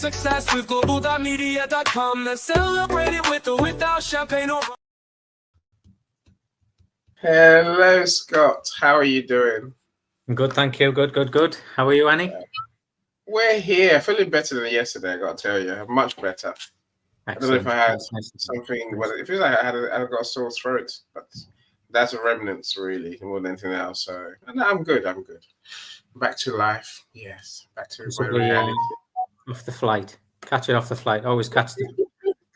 success with Global.Media.com. Let's celebrate it with or without champagne or... Hello, Scott. How are you doing? Good, thank you. Good. How are you, Annie? We're here. Feeling better than yesterday, I got to tell you. Much better. Excellent. I don't know if I had something, well, it feels like I got a sore throat, but that's a remnants, really, more than anything else. So, no, I'm good. Back to life. Yes, back to reality. Off the flight. Catch it off the flight. Always catch the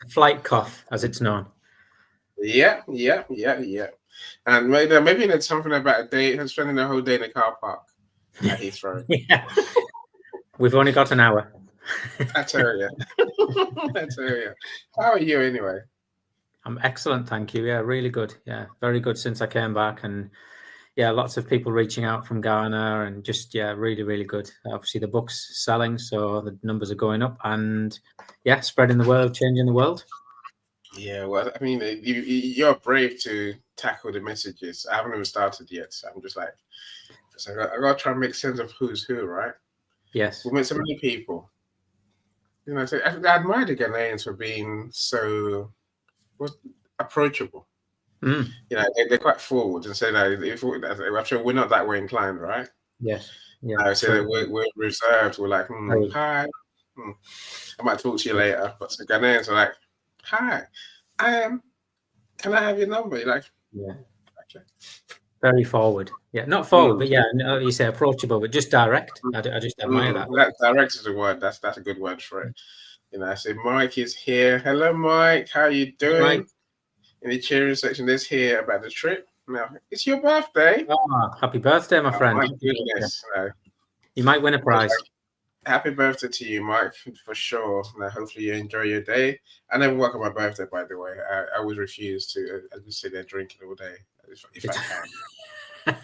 flight cough, as it's known. Yeah. And maybe it's something about a day, spending the whole day in the car park at Heathrow. Yeah. We've only got an hour. I tell you. How are you anyway? I'm excellent, thank you. Yeah, really good. Yeah, very good since I came back. And yeah, lots of people reaching out from Ghana and just, yeah, really good. Obviously, the book's selling, so the numbers are going up and, yeah, spreading the word, changing the world. Yeah, well, I mean, you're brave to tackle the messages. I haven't even started yet, so I'm just like, I got to try and make sense of who's who, right? Yes. We met so many people. You know, so I admire the Ghanaians for being so approachable. You know, they're quite forward and say that I'm sure we're not that way inclined, right? Yes. Yeah. So we're reserved. We're like, hi. I might talk to you later. But the Ghanaians are like, hi, can I have your number? You're like, yeah. Okay. Very forward. Yeah, not forward, but yeah, no, you say approachable, but just direct. I just admire that. That direct is a word. That's a good word for it. You know, I say Mike is here. Hello, Mike. How are you doing? Mike. In the cheering section, let's hear about the trip. Now, it's your birthday. Oh, happy birthday, my friend. My goodness. You might win a prize. Happy birthday to you, Mike, for sure. Now, hopefully you enjoy your day. I never work on my birthday, by the way. I always refuse to. I just sit there drinking all day if I can.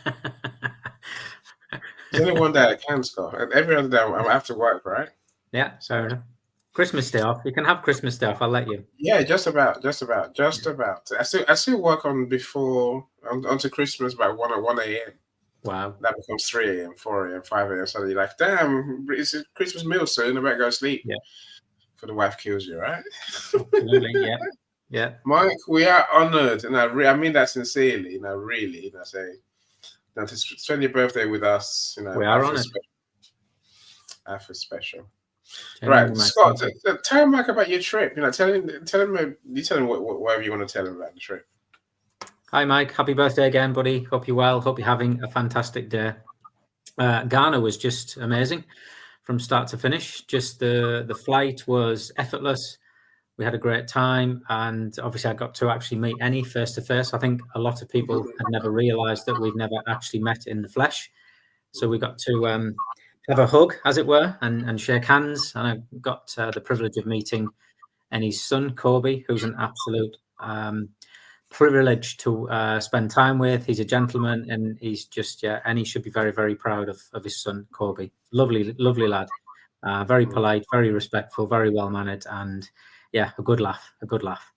There's only one day I can, Scott. Every other day I'm after work, right? Yeah, fair enough. Christmas day off. You can have Christmas day off. I'll let you. Yeah, just about. I still work on before onto Christmas by 1 a.m. Wow. That becomes 3 a.m., 4 a.m., 5 a.m. So you're like, damn, it's a Christmas meal soon. I better go sleep. Yeah. For the wife kills you, right? Absolutely, yeah. Mike, we are honored, and I mean that sincerely. And I say, to spend your birthday with us, you know, we are honored. I feel special. Right, Scott, tell Mike about your trip. You know, tell him whatever you want to tell him about the trip. Hi, Mike. Happy birthday again, buddy. Hope you're well. Hope you're having a fantastic day. Ghana was just amazing from start to finish. Just the flight was effortless. We had a great time, and obviously I got to actually meet Annie face to face. I think a lot of people had never realised that we've never actually met in the flesh. So we got to have a hug, as it were, and shake hands. And I got the privilege of meeting Annie's son, Kobe, who's an absolute privilege to spend time with. He's a gentleman, and he's just, Annie should be very, very proud of his son, Kobe. Lovely lad. Very polite, very respectful, very well-mannered, and yeah, a good laugh.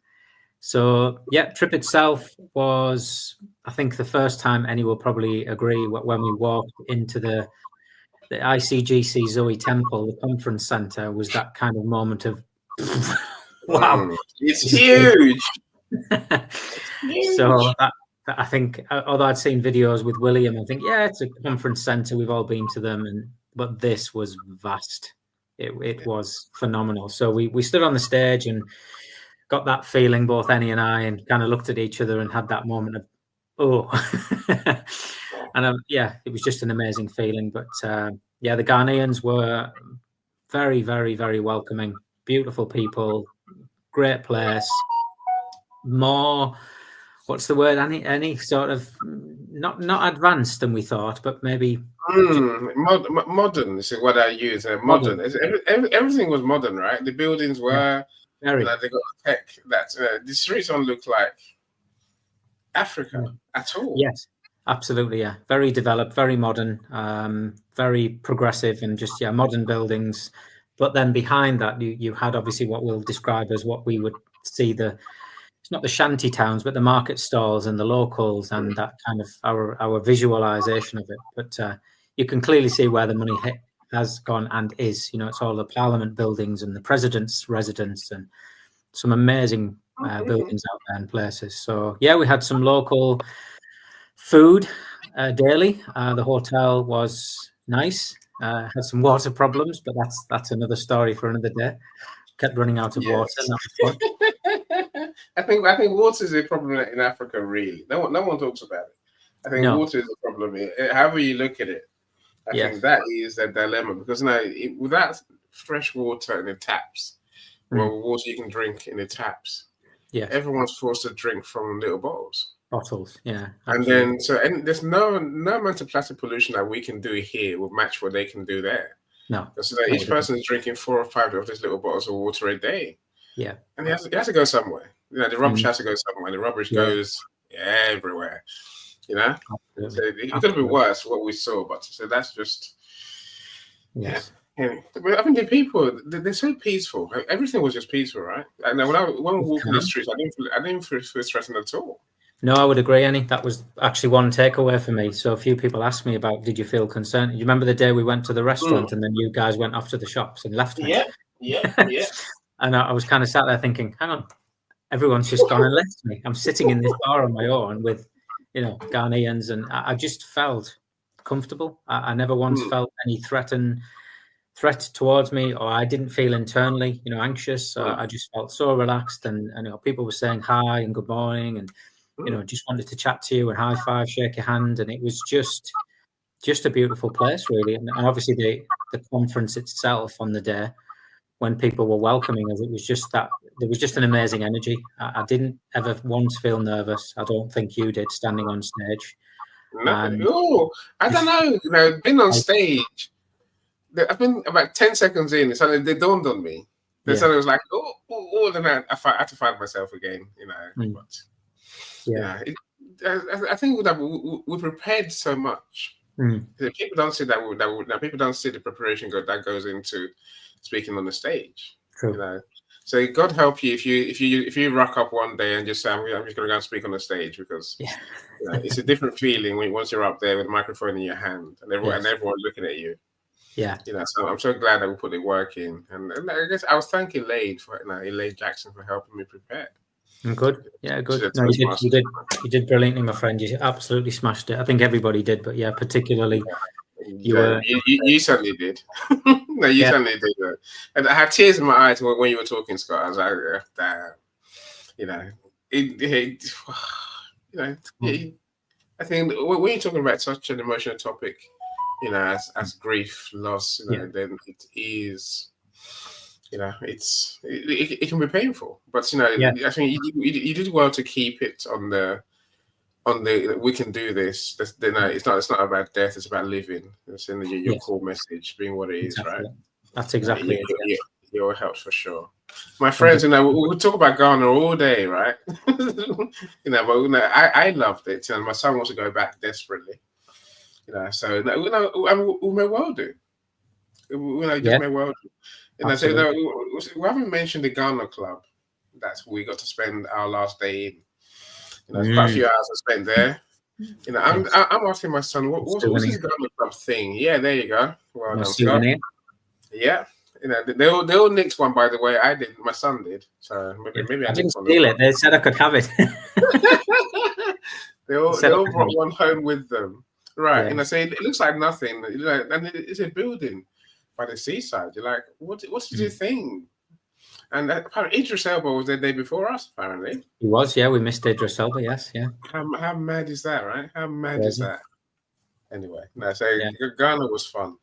So, yeah, trip itself was, I think, the first time Annie will probably agree when we walked into the ICGC Zoe Temple, the conference center, was that kind of moment of, wow. It's huge. So I think, although I'd seen videos with William, I think, yeah, it's a conference center. We've all been to them, but this was vast. It was phenomenal. So we stood on the stage and got that feeling, both Annie and I, and kind of looked at each other and had that moment of, oh. And yeah, it was just an amazing feeling. But yeah, the Ghanaians were very, very, very welcoming. Beautiful people, great place. More, what's the word, Annie? Sort of not advanced than we thought, but maybe modern is what I use. Modern. Everything was modern, right? The buildings were very. They got tech. That the streets don't look like Africa at all. Yes, absolutely. Yeah, very developed, very modern, very progressive, and just modern buildings. But then behind that, you had obviously what we'll describe as what we would see it's not the shanty towns, but the market stalls and the locals, and that kind of our visualization of it. But you can clearly see where the money has gone and is. You know, it's all the Parliament buildings and the President's residence and some amazing buildings out there and places. So yeah, we had some local food daily. The hotel was nice. Had some water problems, but that's another story for another day. Kept running out of water. And that was fun. I think water is a problem in Africa. Really, no one talks about it. I think water is a problem. However you look at it, I think that is a dilemma because without fresh water in the taps, well, water you can drink in the taps, everyone's forced to drink from little bottles. Bottles, yeah. Absolutely. And there's no amount of plastic pollution that we can do here will match what they can do there. No. So each person is drinking 4 or 5 of these little bottles of water a day. Yeah. And it has to go somewhere. You know, the rubbish has to go somewhere. The rubbish goes everywhere. You know? So it could have been worse what we saw, but so that's just But I think the people, they're so peaceful. Everything was just peaceful, right? And when we were walking the streets, I didn't feel threatened at all. No, I would agree, Annie. That was actually one takeaway for me. So a few people asked me about, did you feel concerned? You remember the day we went to the restaurant and then you guys went off to the shops and left me? Yeah. And I was kind of sat there thinking, hang on, everyone's just gone and left me. I'm sitting in this bar on my own with, you know, Ghanaians, and I just felt comfortable. I never once felt any threat towards me, or I didn't feel internally, you know, anxious. I just felt so relaxed, and you know, people were saying hi and good morning, and you know, just wanted to chat to you and high five, shake your hand, and it was just a beautiful place, really. And obviously, the conference itself on the day, when people were welcoming us, it was just that there was just an amazing energy. I didn't ever once feel nervous. I don't think you did, standing on stage. No, I don't know. You know, being on stage. I've been about 10 seconds in, suddenly they dawned on me. Then suddenly it was like, then I had to find myself again, you know. But, I think that we prepared so much. People don't see that people don't see the preparation that goes into speaking on the stage. True. You know, so God help you if you rock up one day and just say, I'm just going to go and speak on the stage, because you know, it's a different feeling once you're up there with a microphone in your hand and everyone looking at you. Yeah, you know, so I'm so glad that we put the work in, and I guess I was thanking Elaine Elaine Jackson for helping me prepare. Good, yeah, good. No, you did brilliantly, my friend. You absolutely smashed it. I think everybody did, but yeah, particularly you certainly did. No, you certainly did. And I had tears in my eyes when you were talking, Scott. I was like, damn, you know, I think when you're talking about such an emotional topic, you know, as grief, loss, you know, then it is, you know, it can be painful. But you know, I think you did well to keep it on the we can do this. You know, it's not about death; it's about living. It's in your core message being what it is, right? That's exactly it. Your help for sure. My friends, you know, we talk about Ghana all day, right? You know, but you know, I loved it. You know, my son wants to go back desperately. You know, so you know, we may well do. We may well do. You know, so you know, we haven't mentioned the Ghana Club. That's where we got to spend our last day in. You know, it's quite a few hours I spent there. You know, I'm asking my son, what's this Ghana Club thing? Yeah, there you go. Well done, Scott. Yeah. You know, they all nicked one, by the way. I did. My son did. So maybe I didn't steal it. They said I could have it. They all brought one home with them. Right, and I say it looks like nothing, and it's a building by the seaside. You're like, what's the thing? And apparently Idris Elba was there the day before us. Apparently, he was. Yeah, we missed Idris Elba. Yes, yeah. How mad is that, right? How mad is that? Anyway, Ghana was fun.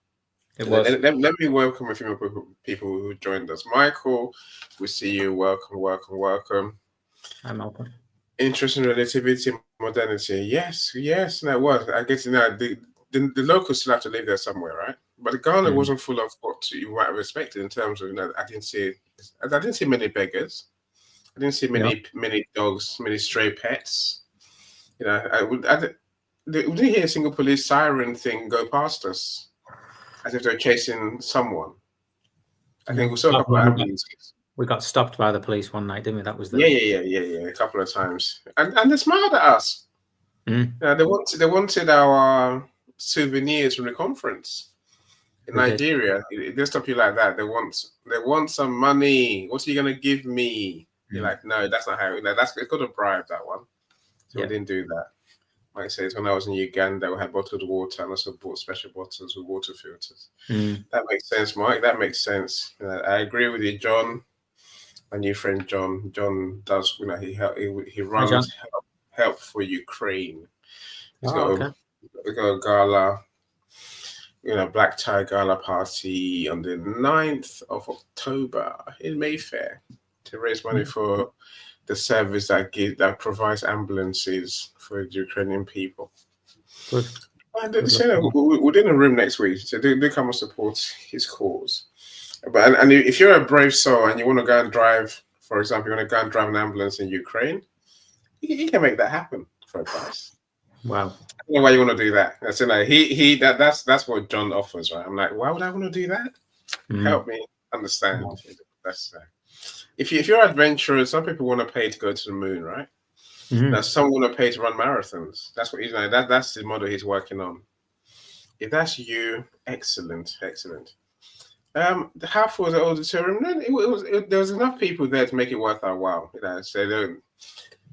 It was. Let me welcome a few people who joined us. Michael, we see you. Welcome. Hi, Malcolm. Interest in relativity, modernity. Yes, no, it was. I guess, you know, the locals still have to live there somewhere, right? But Ghana wasn't full of what you might have expected in terms of, you know, I didn't see many beggars. I didn't see many dogs, many stray pets. You know, we didn't hear a single police siren thing go past us as if they're chasing someone. I think we saw a couple of ambulances. We got stopped by the police one night, didn't we? That was a couple of times, and they smiled at us. They wanted our souvenirs from the conference. In Nigeria, they stop you like that. They want some money. What are you gonna give me? You're like, no, that's not how. It's got a bribe, that one. So we didn't do that. Like I said, when I was in Uganda, we had bottled water, and also bought special bottles with water filters. That makes sense, Mike. That makes sense. I agree with you, John. My new friend John. John does. He runs help for Ukraine. He's got a gala. Black tie gala party on the 9th of October in Mayfair to raise money for the service that provides ambulances for the Ukrainian people. Good. And we're in a room next week, so do come and support his cause. But and if you're a brave soul and you want to go and drive, for example, you want to go and drive an ambulance in Ukraine, you can make that happen for a price. Wow. I don't know why you want to do that. That's what John offers, right? I'm like, why would I want to do that? Help me understand. That's if you're adventurous, some people want to pay to go to the moon, right? Now some want to pay to run marathons. That's what he's like. That's the model he's working on. If that's you, excellent. How full was the auditorium? There was enough people there to make it worth our while.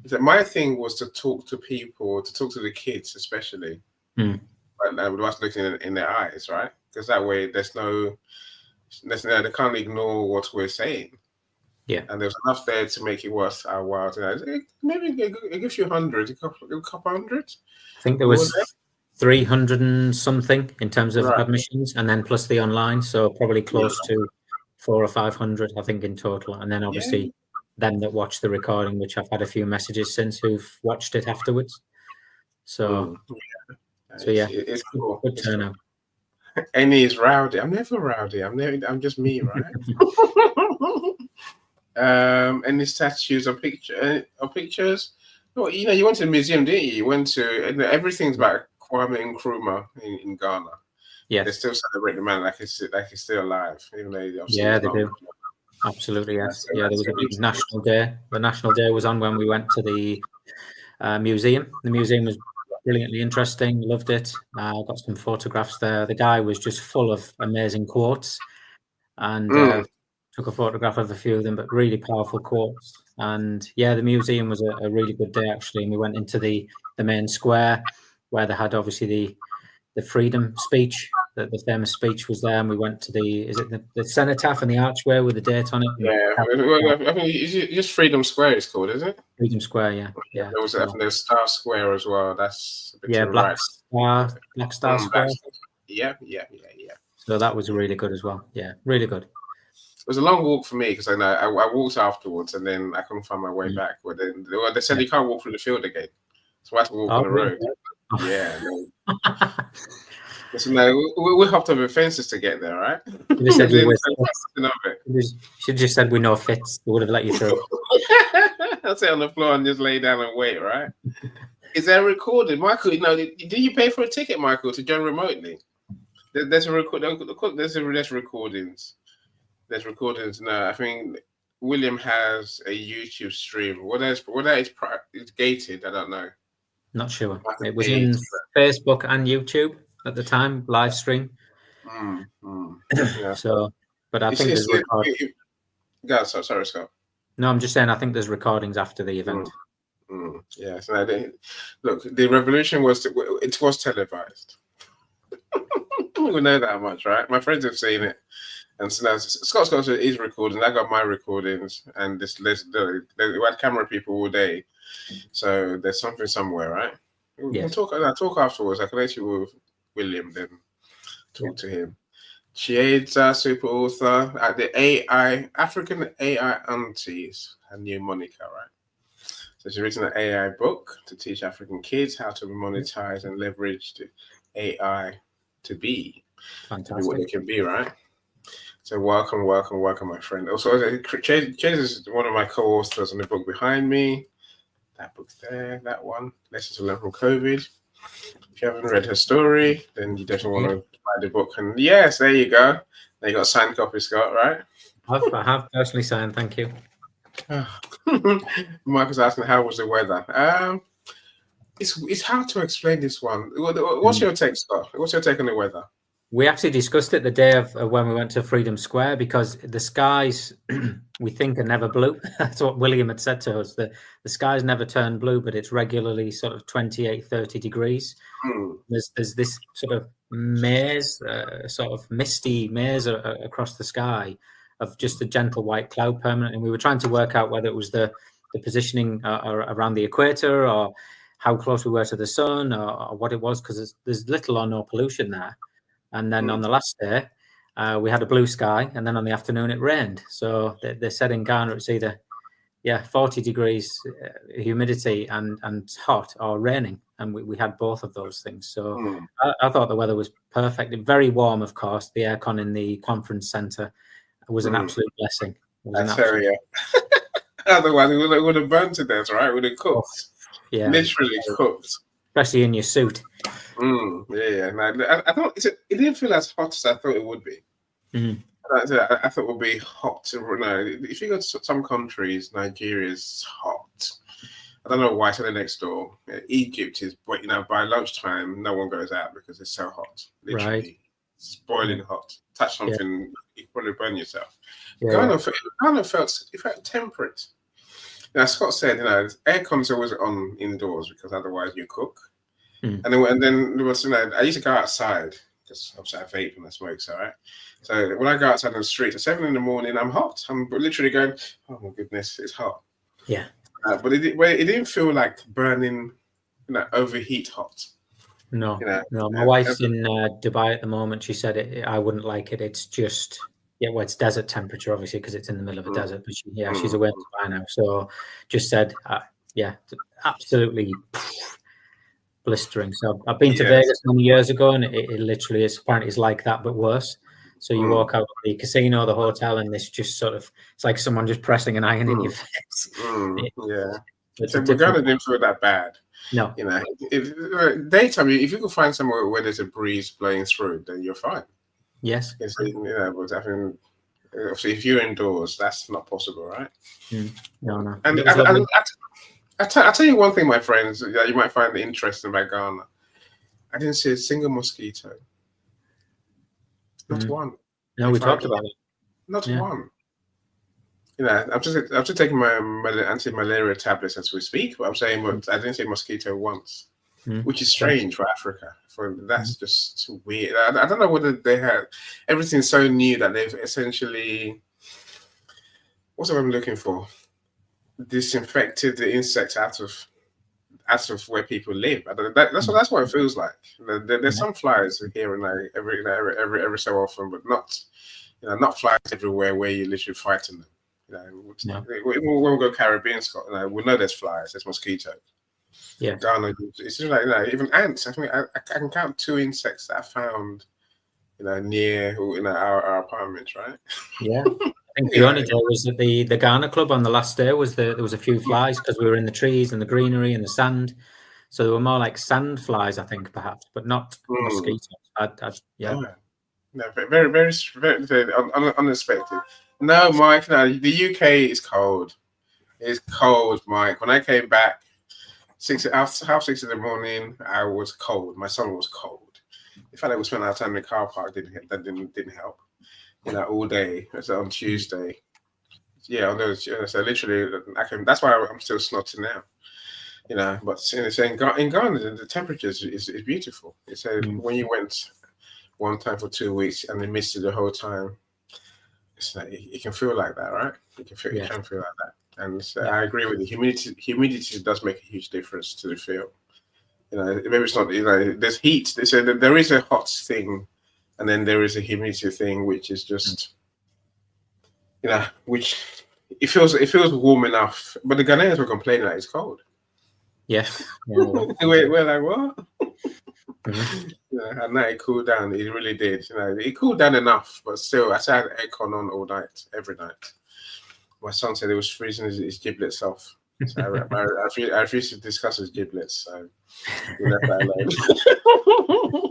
So my thing was to talk to people, to talk to the kids especially, but whilst looking in their eyes, right? Because that way they can't ignore what we're saying. Yeah, and there's enough there to make it worth our while. Maybe a few hundred, a couple hundred. I think there was 300 and something in terms of admissions, and then plus the online, so probably close to 400 or 500, I think, in total. And then obviously them that watch the recording, which I've had a few messages since who've watched it afterwards. So it's cool. Good turnout. Annie is rowdy. I'm never rowdy. I'm just me, right? Any statues or pictures? No, you went to the museum, didn't you? You went to everything's about Kwame Nkrumah in Ghana. Yeah, they still celebrate the man like he's still alive, even though they do. Absolutely, yes. There was a big national day. The national day was on when we went to the museum. The museum was brilliantly interesting. Loved it. Got some photographs there. The guy was just full of amazing quotes, and took a photograph of a few of them, but really powerful quotes. And the museum was a really good day actually. And we went into the main square where they had obviously the freedom speech. The famous speech was there, and we went to the cenotaph and the archway with the date on it. I think it's just Freedom Square. It's called, isn't it? Freedom Square, yeah. There's Star Square as well. That's Black Star Square. Yeah. So that was really good as well. Yeah, really good. It was a long walk for me because I walked afterwards and then I couldn't find my way back. But then they said you can't walk through the field again, so I had to walk on the road. Yeah. Listen, we hopped over fences to get there, right? You should just said we know fits. We would have let you through. I'll sit on the floor and just lay down and wait, right? Is there a recording, Michael? Do you pay for a ticket, Michael, to join remotely? There's recordings. There's recordings now. I think William has a YouTube stream. Whether it's gated, I don't know. Not sure. It was in Facebook and YouTube at the time, live stream. So, but I think there's recordings. Sorry, Scott. No, I'm just saying I think there's recordings after the event. Yeah. So look, the revolution was televised. We know that much, right? My friends have seen it, and so now Scott's got his recordings. I got my recordings, and we had camera people all day. So there's something somewhere, right? We can talk afterwards. I can let you with William, then talk to him. Chiedza, super author at the African AI Aunties, her new moniker, right? So she's written an AI book to teach African kids how to monetize and leverage the AI to be what they can be, right? So welcome, my friend. Also, Chiedza is one of my co-authors on the book behind me. That book there, that one, Lessons to Learn from COVID. If you haven't read her story, then you definitely want to buy the book. And yes, there you go. Now you got a signed copy, Scott, right? I have personally signed, thank you. Marcus asking, how was the weather? It's hard to explain this one. What's your take, Scott? What's your take on the weather? We actually discussed it the day of when we went to Freedom Square, because the skies we think are never blue. That's what William had said to us. The skies never turn blue, but it's regularly sort of 28, 30 degrees. There's this sort of maze, sort of misty maze across the sky of just a gentle white cloud permanent. And we were trying to work out whether it was the positioning around the equator, or how close we were to the sun, or what it was, because there's little or no pollution there. And then on the last day, we had a blue sky, and then on the afternoon it rained. So they said in Ghana it's either 40 degrees humidity and hot, or raining, and we had both of those things. So I thought the weather was perfect. Very warm, of course. The aircon in the conference centre was an absolute blessing. I tell you. Otherwise, it would have burned to death, right? It would have cooked. Yeah, literally cooked. Especially in your suit. Yeah. No, I thought it didn't feel as hot as I thought it would be. I thought it would be hot. No, if you go to some countries, Nigeria is hot. I don't know why it's next door. Egypt is, by lunchtime, no one goes out because it's so hot. Literally, right. It's boiling hot. Touch something, you probably burn yourself. Yeah. Ghana felt temperate. Now, Scott said, aircon's always on indoors because otherwise you cook. And then there was, I used to go outside because obviously I vape and I smoke, so right. So when I go outside on the street at 7 in the morning, I'm hot. I'm literally going, oh my goodness, it's hot. Yeah. But it didn't feel like burning, overheat hot. No. My wife's in Dubai at the moment. She said I wouldn't like it. It's just, it's desert temperature, obviously, because it's in the middle of a desert. But she's away in Dubai now. So just said, absolutely blistering. So I've been to Vegas many years ago, and it literally is, apparently it's like that, but worse. So you walk out of the casino, the hotel, and it's just sort of, it's like someone just pressing an iron in your face. So Ghana didn't feel that bad. No. Daytime, if you can find somewhere where there's a breeze blowing through, then you're fine. Yes. But obviously, if you're indoors, that's not possible, right? No. And I tell you one thing, my friends, that you might find interesting about Ghana. I didn't see a single mosquito. Not one. No, we talked about it. Not one. I'm just taking my anti-malaria tablets as we speak. But I'm saying, I didn't see a mosquito once, which is strange for Africa. That's just weird. I don't know whether they had everything so new that they've essentially, what's what I'm looking for? Disinfected the insects out of where people live. That's what it feels like. There's some flies here and there every so often, but not flies everywhere where you're literally fighting them. When we go Caribbean, Scott, we know there's flies, there's mosquitoes. Yeah, Ghana, it's just like even ants. I think I can count 2 insects that I found, near our apartments, right? Yeah. I think the only day was at the Ghana Club on the last day there was a few flies because we were in the trees and the greenery and the sand. So they were more like sand flies, I think, perhaps, but not mosquitoes. No, very, very, very, very unexpected. No, Mike, the UK is cold. It's cold, Mike. When I came back, half 6 in the morning, I was cold. My son was cold. The fact that we spent our time in the car park didn't help. All day. So on Tuesday. On those. So literally, that's why I'm still snotting now. But in Ghana, the temperature is beautiful. It said when you went one time for 2 weeks and they missed it the whole time, it's like it can feel like that, right? It can feel like that. And I agree with you. Humidity does make a huge difference to the feel. Maybe it's not. There's heat. They say that there is a hot thing. And then there is a humidity thing, which is just, which it feels warm enough. But the Ghanaians were complaining that it's cold. Yes. We're like, what? And now it cooled down. It really did. It cooled down enough, but still, I had aircon on all night, every night. My son said it was freezing his giblets off. So I refused to discuss his giblets. So we left that alone.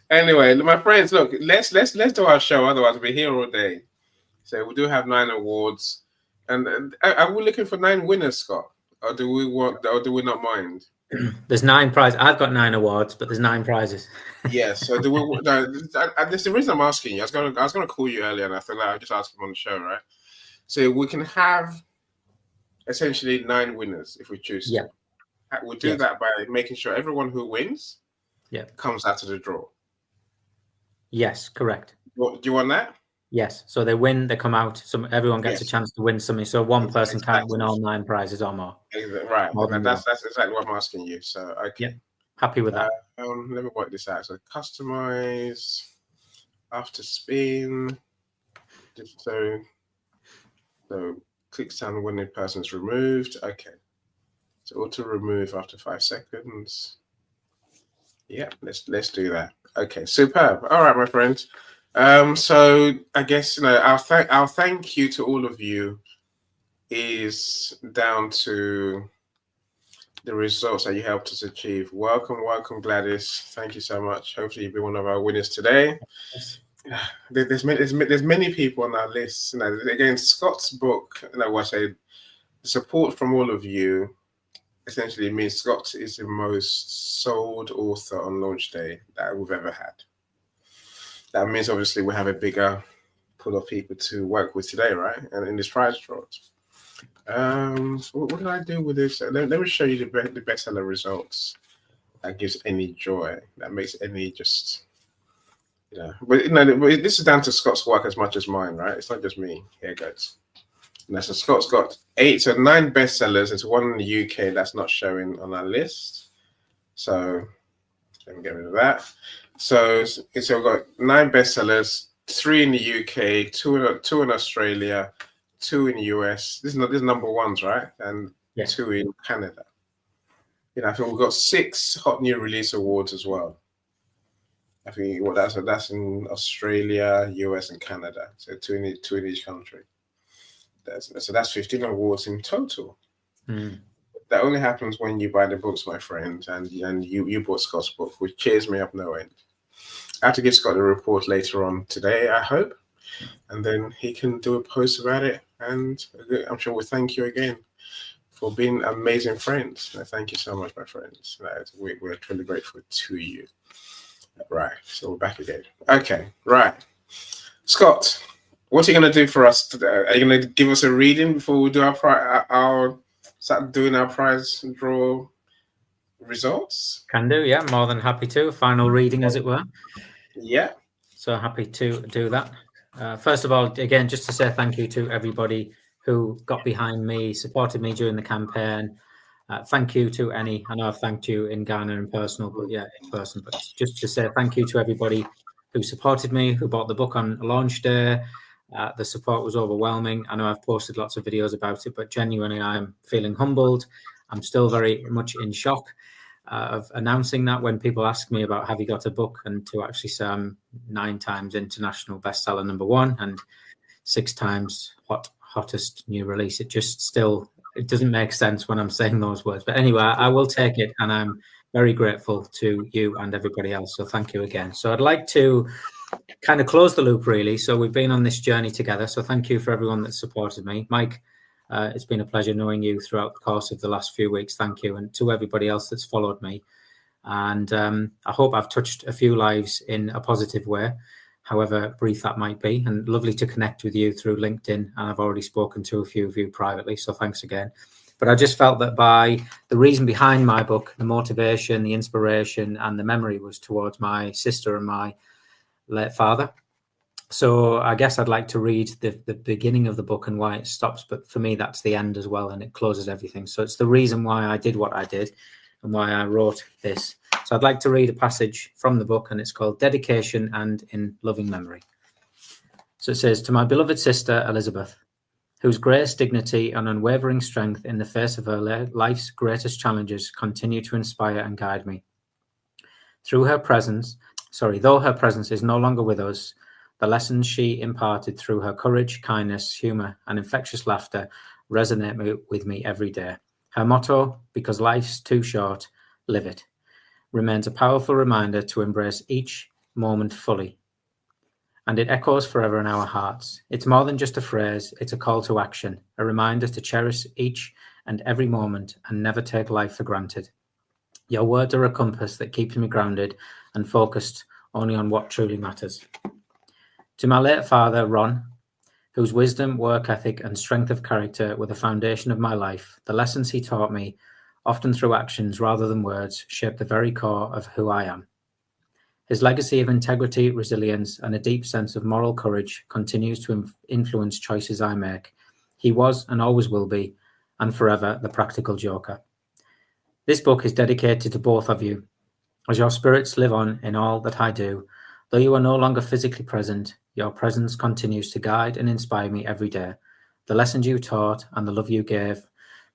Anyway, my friends, look, let's do our show. Otherwise, we'll be here all day. So we do have 9 awards, and are we looking for 9 winners, Scott, or do we not mind? There's 9 prizes. I've got 9 awards, but there's 9 prizes. Yeah. So this the reason I'm asking you. I was gonna call you earlier, and I thought I'll just ask him on the show, right? So we can have essentially 9 winners if we choose to. Yeah. We'll do that by making sure everyone who wins comes out of the draw. Yes, correct. Do you want that? Yes. So they win, they come out. Everyone gets a chance to win something. So one person can't win all 9 prizes or more. Right. That's exactly what I'm asking you. So okay. Yeah. Happy with that. Let me work this out. So customize after spin. So click sound when the person's removed. Okay. So auto remove after 5 seconds. Yeah, let's do that. Okay, superb. All right, my friends. So I guess our thank you to all of you is down to the results that you helped us achieve. Welcome, Gladys. Thank you so much. Hopefully you'll be one of our winners today. There's many people on our list. Again, Scott's book, I say the support from all of you essentially means Scott is the most sold author on launch day that we've ever had. That means obviously we have a bigger pool of people to work with today, right? And in this prize draws. What did I do with this? Let me show you the bestseller results. That gives any joy. That makes any just, But this is down to Scott's work as much as mine, right? It's not just me. Here it goes. So Scott's got 9 bestsellers. There's one in the UK that's not showing on our list. So let me get rid of that. So we've got 9 bestsellers, 3 in the UK, 2 in Australia, 2 in the US. This is number ones, right? And 2 in Canada. I think we've got 6 hot new release awards as well. I think that's in Australia, US, and Canada. So 2 in each country. So that's 15 awards in total. That only happens when you buy the books, my friend, and you bought Scott's book, which cheers me up no end. I have to give Scott a report later on today, I hope, and then he can do a post about it, and I'm sure we'll thank you again for being amazing friends. Thank you so much, my friends. We're truly grateful to you. Right, so we're back again. Okay, right. Scott, what are you going to do for us today? Are you going to give us a reading before we do start doing our prize draw results? Can do, yeah. More than happy to. Final reading, as it were. Yeah. So happy to do that. First of all, again, just to say thank you to everybody who got behind me, supported me during the campaign. Thank you to I know I've thanked you in Ghana in personal, but in person. But just to say thank you to everybody who supported me, who bought the book on launch day. The support was overwhelming. I know I've posted lots of videos about it, but genuinely I'm feeling humbled. I'm still very much in shock of announcing that when people ask me about have you got a book, and to actually say I'm 9 times international bestseller #1 and 6 times hottest new release. It doesn't make sense when I'm saying those words. But anyway, I will take it, and I'm very grateful to you and everybody else. So thank you again. So I'd like to kind of close the loop, really. So we've been on this journey together. So thank you for everyone that supported me. Mike, it's been a pleasure knowing you throughout the course of the last few weeks. Thank you. And to everybody else that's followed me. And I hope I've touched a few lives in a positive way, however brief that might be. And lovely to connect with you through LinkedIn. And I've already spoken to a few of you privately. So thanks again. But I just felt that by the reason behind my book, the motivation, the inspiration, and the memory was towards my sister and my late father. So I guess I'd like to read the beginning of the book and why it stops. But for me, that's the end as well, and it closes everything. So it's the reason why I did what I did and why I wrote this. So I'd like to read a passage from the book, and it's called Dedication and in Loving Memory. So it says, "To my beloved sister, Elizabeth, whose grace, dignity, and unwavering strength in the face of her life's greatest challenges continue to inspire and guide me. Though her presence is no longer with us, the lessons she imparted through her courage, kindness, humor, and infectious laughter resonate with me every day. Her motto, because life's too short, live it, remains a powerful reminder to embrace each moment fully. And it echoes forever in our hearts. It's more than just a phrase, it's a call to action, a reminder to cherish each and every moment and never take life for granted. Your words are a compass that keeps me grounded and focused only on what truly matters. To my late father, Ron, whose wisdom, work ethic, and strength of character were the foundation of my life, the lessons he taught me, often through actions rather than words, shaped the very core of who I am. His legacy of integrity, resilience, and a deep sense of moral courage continues to influence choices I make. He was and always will be, and forever, the practical joker. This book is dedicated to both of you. As your spirits live on in all that I do, though you are no longer physically present, your presence continues to guide and inspire me every day. The lessons you taught and the love you gave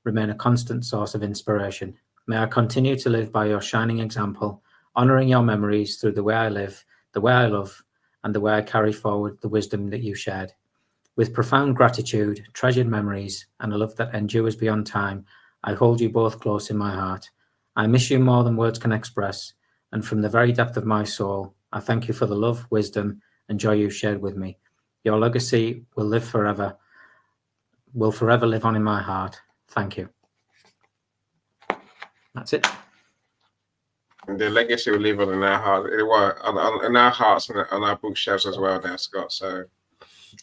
remain a constant source of inspiration. May I continue to live by your shining example, honoring your memories through the way I live, the way I love, and the way I carry forward the wisdom that you shared. With profound gratitude, treasured memories, and a love that endures beyond time, I hold you both close in my heart. I miss you more than words can express, and from the very depth of my soul, I thank you for the love, wisdom, and joy you shared with me. Your legacy will forever live on in my heart. Thank you. That's it. And the legacy will live on in our hearts, in our hearts and on our bookshelves as well now, Scott. So,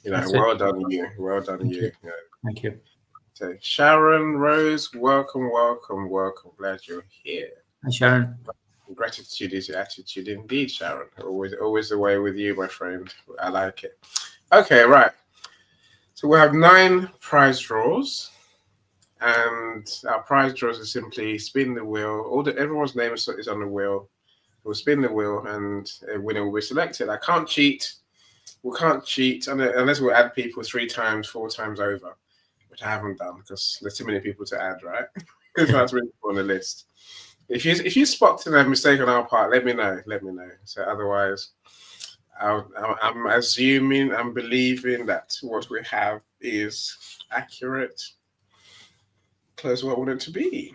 well done you. Well done you. Thank you. So, Sharon Rose, welcome. Glad you're here. Hi, Sharon. Gratitude is your attitude indeed, Sharon. Always the way with you, my friend. I like it. Okay, right. So we have 9 prize draws, and our prize draws is simply spin the wheel. Everyone's name is on the wheel. We'll spin the wheel, and a winner will be selected. I can't cheat. We can't cheat unless we add people 3 times, 4 times over, which I haven't done because there's too many people to add, right? Because that's really on the list. If you spot a mistake on our part, let me know. So otherwise, I'm assuming, I'm believing that what we have is accurate, close to what I want it to be.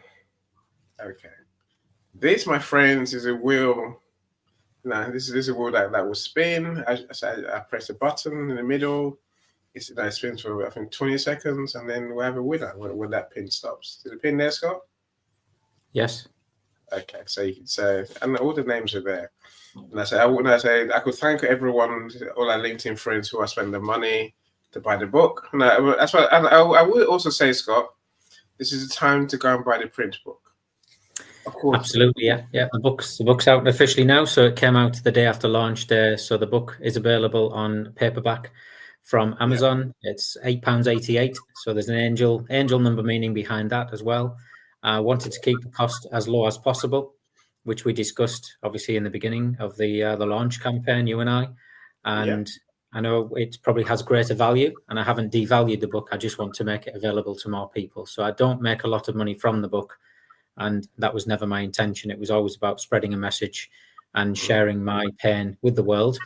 Okay. This, my friends, is a wheel. Now, this is a wheel that will spin. I press a button in the middle. It spins for, I think, 20 seconds, and then we'll have a winner when that pin stops. Is the pin there, Scott? Yes. Okay, so you can say, and all the names are there. And I could thank everyone, all our LinkedIn friends who are spending the money to buy the book. And that's why, and I would also say, Scott, this is the time to go and buy the print book. Of course. Absolutely, yeah. The book's out officially now, so it came out the day after launch day. So the book is available on paperback from Amazon. Yeah. It's £8.88. So there's an angel number meaning behind that as well. I wanted to keep the cost as low as possible, which we discussed obviously in the beginning of the launch campaign, you and I. And I know it probably has greater value, and I haven't devalued the book. I just want to make it available to more people. So I don't make a lot of money from the book, and that was never my intention. It was always about spreading a message and sharing my pain with the world,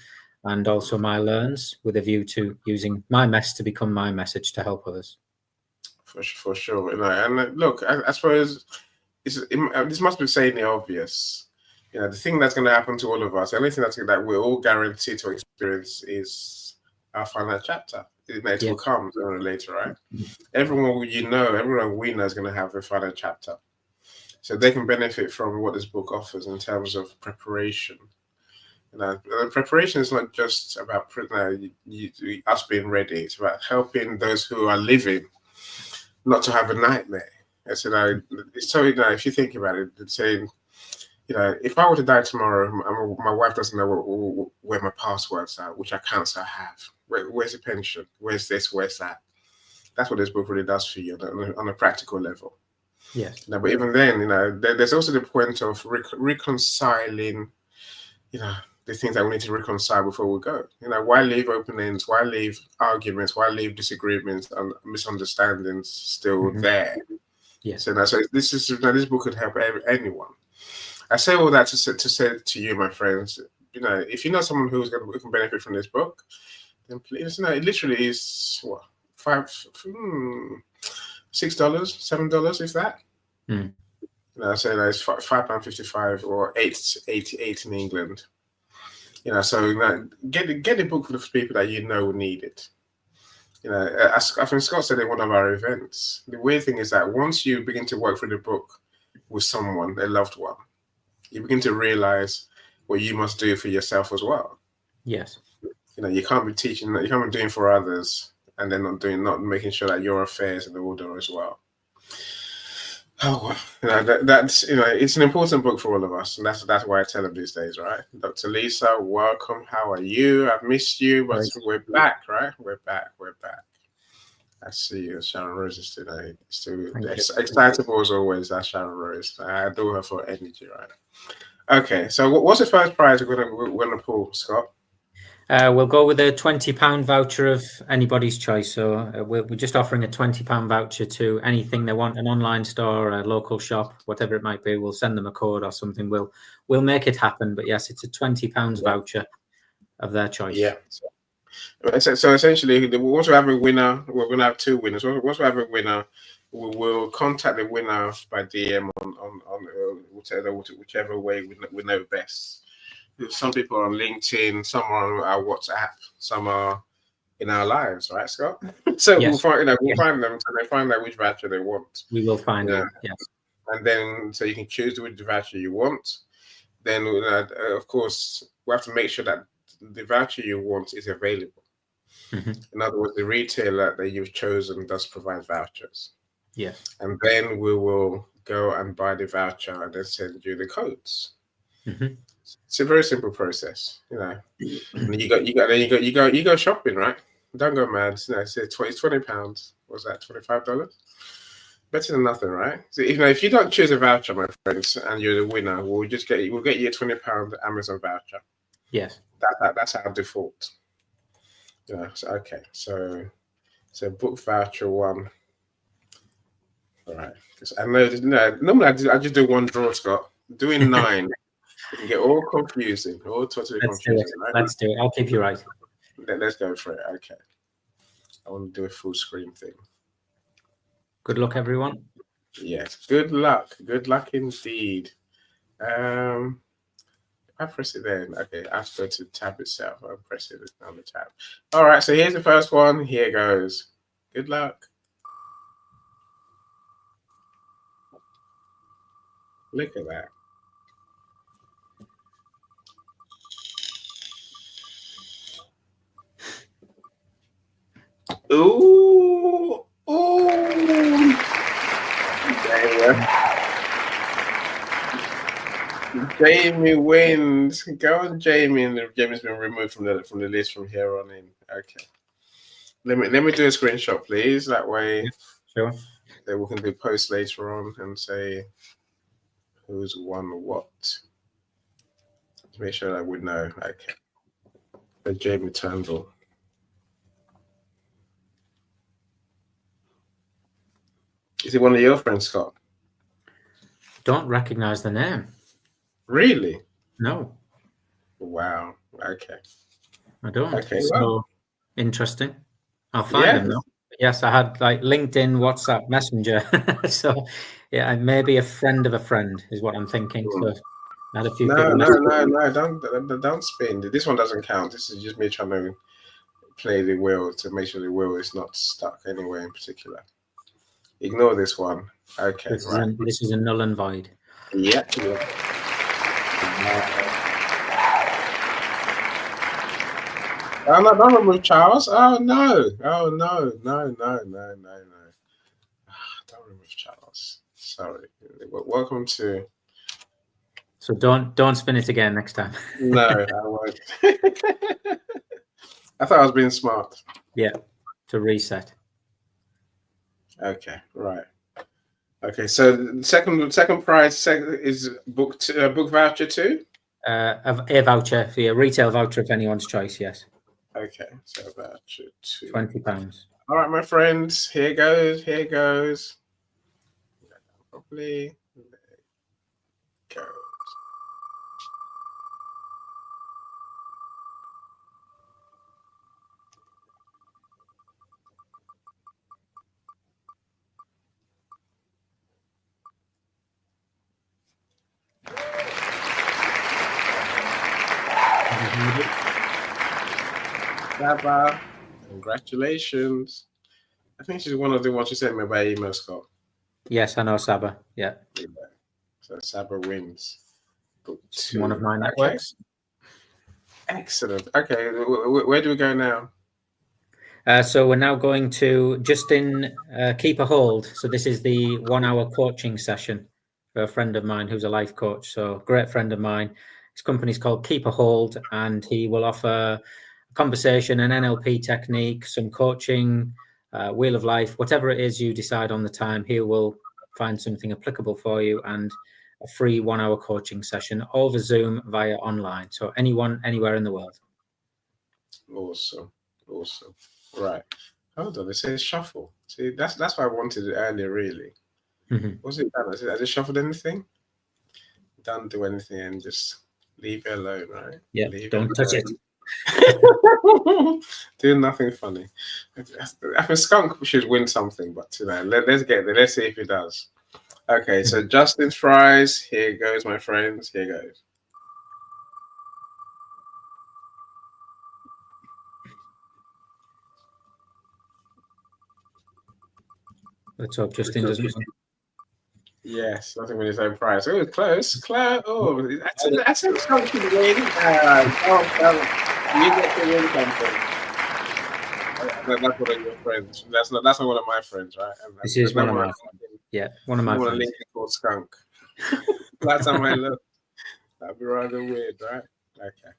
and also my learns, with a view to using my mess to become my message to help others. For sure. And look, I suppose this must be saying the obvious. The thing that's going to happen to all of us, the only thing that we're all guaranteed to experience is our final chapter. It will come sooner or later, right? Everyone we know is going to have a final chapter. So they can benefit from what this book offers in terms of preparation. Preparation is not just about us being ready. It's about helping those who are living not to have a nightmare. So if you think about it, it's saying, if I were to die tomorrow, my wife doesn't know where my passwords are, which accounts I have. Where's the pension? Where's this? Where's that? That's what this book really does for you on a practical level. Yes. But even then, there's also the point of reconciling, the things that we need to reconcile before we go. Why leave open ends? Why leave arguments? Why leave disagreements and misunderstandings still there? Yes. So this book could help anyone. I say all that to say to you, my friends. If you know someone who can benefit from this book, then please. It literally is what, $6, $7, if that. So it's £5.55 or £8.88 in England. So get the book for the people that will need it. I think Scott said in one of our events, the weird thing is that once you begin to work through the book with someone, a loved one, you begin to realize what you must do for yourself as well. Yes. You know, you can't be teaching, you can't be doing for others and then not making sure that your affairs in order as well. Oh, you know, that's, you know, it's an important book for all of us, and that's why I tell them these days, right? Dr. Lisa, welcome. How are you? I've missed you, but we're back, right? We're back. I see you, Sharon Rose is today. Still excitable as always. That's Sharon Rose. I adore her for energy, right? Okay, so what's the first prize we're gonna pull, Scott? We'll go with a £20 voucher of anybody's choice. So we're just offering a £20 voucher to anything they want, an online store, a local shop, whatever it might be. We'll send them a code or something. We'll make it happen. But yes, it's a £20 voucher of their choice. Yeah. So essentially, once we have a winner, we're going to have two winners. Once we have a winner, we will contact the winner by DM on whichever way we know best. Some people are on LinkedIn, some are on our WhatsApp, some are in our lives, right, Scott? So yes. We'll find them, so they find out which voucher they want. We will find them, yes. And then, so you can choose which voucher you want. Then, of course, we have to make sure that the voucher you want is available. Mm-hmm. In other words, the retailer that you've chosen does provide vouchers. Yes. And then we will go and buy the voucher and then send you the codes. Mm-hmm. It's a very simple process, you know. And you go shopping, right? Don't go mad. You know, it's £20. What's that? $25? Better than nothing, right? So if you don't choose a voucher, my friends, and you're the winner, we'll get you a £20 Amazon voucher. Yes. That's our default. Yeah. So, okay. So book voucher 1. All right. Because I know normally I just do one draw, Scott. Doing 9. It can get all confusing, all totally confusing. Right? Let's do it. I'll keep you right. Let's go for it. Okay. I want to do a full screen thing. Good luck, everyone. Yes. Good luck. Good luck indeed. I press it there. Okay, I have to go to the tab itself. I'll press it on the tab. All right, so here's the first one. Here goes. Good luck. Look at that. Ooh. Ooh. Jamie wins. Go on, Jamie. And Jamie's been removed from the list from here on in. Okay. Let me do a screenshot, please. That way, sure. Then we can do post later on and say who's won what. To make sure that we know. Okay. So Jamie Turnbull. Is it one of your friends, Scott? Don't recognize the name. Really? No. Wow. Okay. I don't. Okay. So well. Interesting. I'll find him though. Yes, I had like LinkedIn, WhatsApp, Messenger. So yeah, maybe a friend of a friend is what I'm thinking. So I had a few people. No, don't spin. This one doesn't count. This is just me trying to play the wheel to make sure the wheel is not stuck anywhere in particular. Ignore this one. Okay, this is a null and void. Yeah. Oh no, don't remove Charles. Oh no. Oh no. Don't remove Charles. Sorry. Welcome to. So don't spin it again next time. No, I won't. I thought I was being smart. Yeah, to reset. Okay, right. Okay, so the second prize is book voucher 2. A voucher for a retail voucher of anyone's choice. Yes. Okay, so voucher 2. £20. All right, my friends. Here goes. Here goes. Properly. There it goes. Saba, congratulations. I think she's one of the ones you sent me by email, Scott. Yes, I know Saba. Yeah. So Saba wins. It's one of my networks. Okay. Excellent. Okay, where do we go now? So we're now going to Justin Keep a Hold. So this is the 1 hour coaching session for a friend of mine who's a life coach. So great friend of mine. His company's called Keep a Hold, and he will offer a conversation, an NLP technique, some coaching, wheel of life, whatever it is you decide on the time. He will find something applicable for you, and a free 1 hour coaching session over Zoom via online. So anyone, anywhere in the world. Awesome. Right. Hold on. It says shuffle. See, that's why I wanted it earlier, really. What's it done? I just shuffled anything? Don't do anything and just leave it alone, right? Yeah, don't touch it. Do nothing funny. I think Skunk should win something, but let's get there. Let's see if he does. Okay, so Justin's fries. Here goes, my friends. Here goes. Let's hope Justin doesn't win. Yes, nothing with his own prize. Oh, close. Oh, I said Skunk should win. You get to win something. That's one of your friends. That's not one of my friends, right? This is one of my friends. Yeah, one of my friends. Link called Skunk. Last time I looked, that'd be rather weird, right? Okay.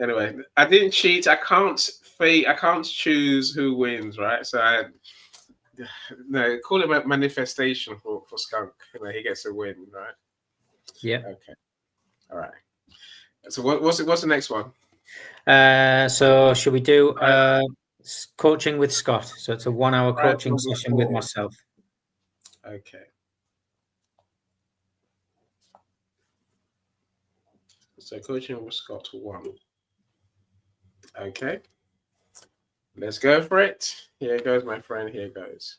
Anyway, I didn't cheat. I can't choose who wins, right? So call it a manifestation for Skunk. He gets a win, right? Yeah. Okay. All right. So what's the next one? So should we do coaching with Scott? So it's a 1 hour coaching session with myself. Okay. So coaching with Scott 1. Okay. Let's go for it. Here goes, my friend. Here goes.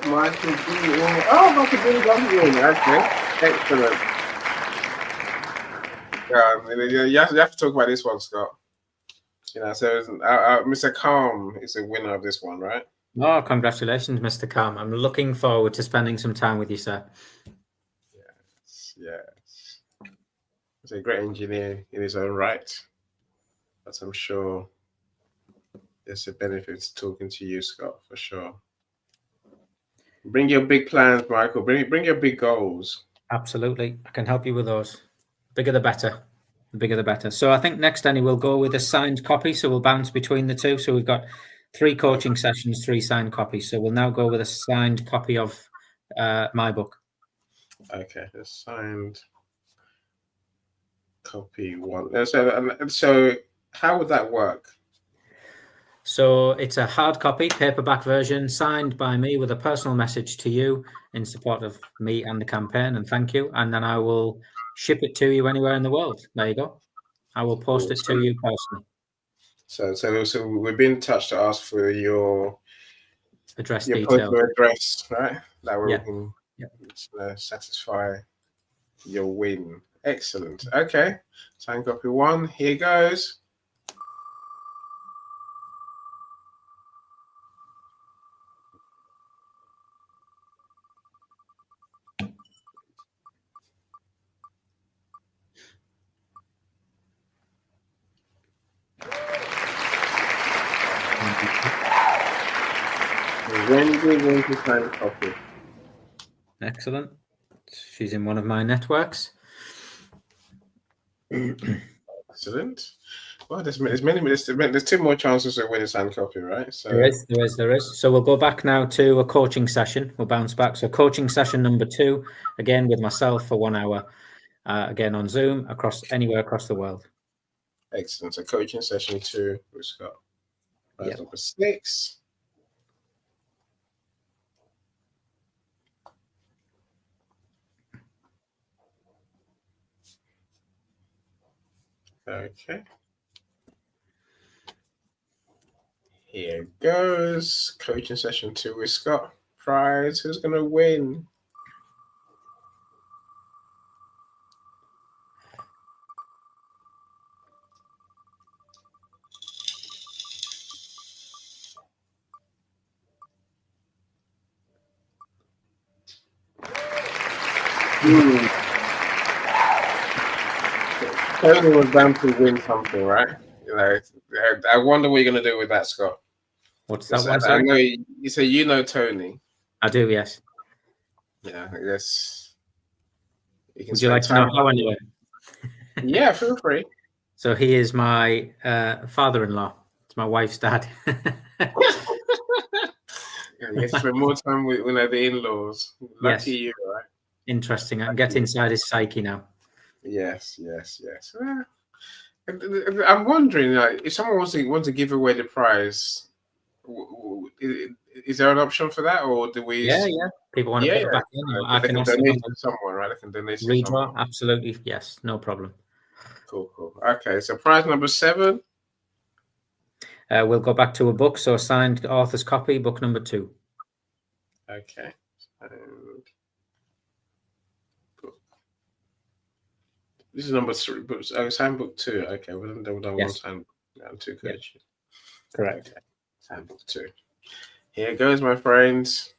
Michael B. Michael B. Okay. Excellent. You have to talk about this one, Scott. So Mr. Calm is the winner of this one, right? Oh, congratulations, Mr. Calm. I'm looking forward to spending some time with you, sir. Yes. He's a great engineer in his own right. But I'm sure there's a benefit to talking to you, Scott, for sure. Bring your big plans, Michael. Bring your big goals. Absolutely. I can help you with those. Bigger the better. The bigger the better. So I think next, Danny, we'll go with a signed copy. So we'll bounce between the two. So we've got 3 coaching sessions, 3 signed copies. So we'll now go with a signed copy of my book. Okay, a signed copy 1. So how would that work? So it's a hard copy, paperback version, signed by me with a personal message to you in support of me and the campaign, and thank you. And then I will ship it to you anywhere in the world. There you go. I will post it to you personally. So we've been in touch to ask for your address your details. postal address, right? That way Yeah. we can satisfy your win. Excellent. Okay. Signed copy 1. Here goes. When do you want to sign a copy? Excellent. She's in one of my networks. Excellent. Well, there's 2 more chances to win a signed copy, right? So There is. So we'll go back now to a coaching session. We'll bounce back. So coaching session number 2, again with myself for 1 hour, again on Zoom, anywhere across the world. Excellent. So coaching session 2 with Scott. That's number 6. Okay. Here goes. Coaching session 2 with Scott. Prize. Who's going to win? Tony was bound to win something, right? You know, I wonder what you're going to do with that, Scott. What's that one? I know you say you know Tony. I do, yes. Yeah, I guess. Would you like to know how I knew him? Yeah, feel free. So he is my father-in-law. It's my wife's dad. You spend more time with the in-laws. Lucky you, right? Interesting. I can get inside his psyche now. Yes. I'm wondering, like, if someone wants to give away the prize, is there an option for that, or do we? Yeah. People want to put it back in. I can donate to someone, right? I can donate to redraw. Absolutely, yes, no problem. Cool. Okay, so prize number 7. We'll go back to a book. So signed author's copy, book number 2. Okay. This is number 3. Signed book 2. Okay, we've done one signed book. 2 coaching. Correct. Okay. Signed book 2. Here goes, my friends.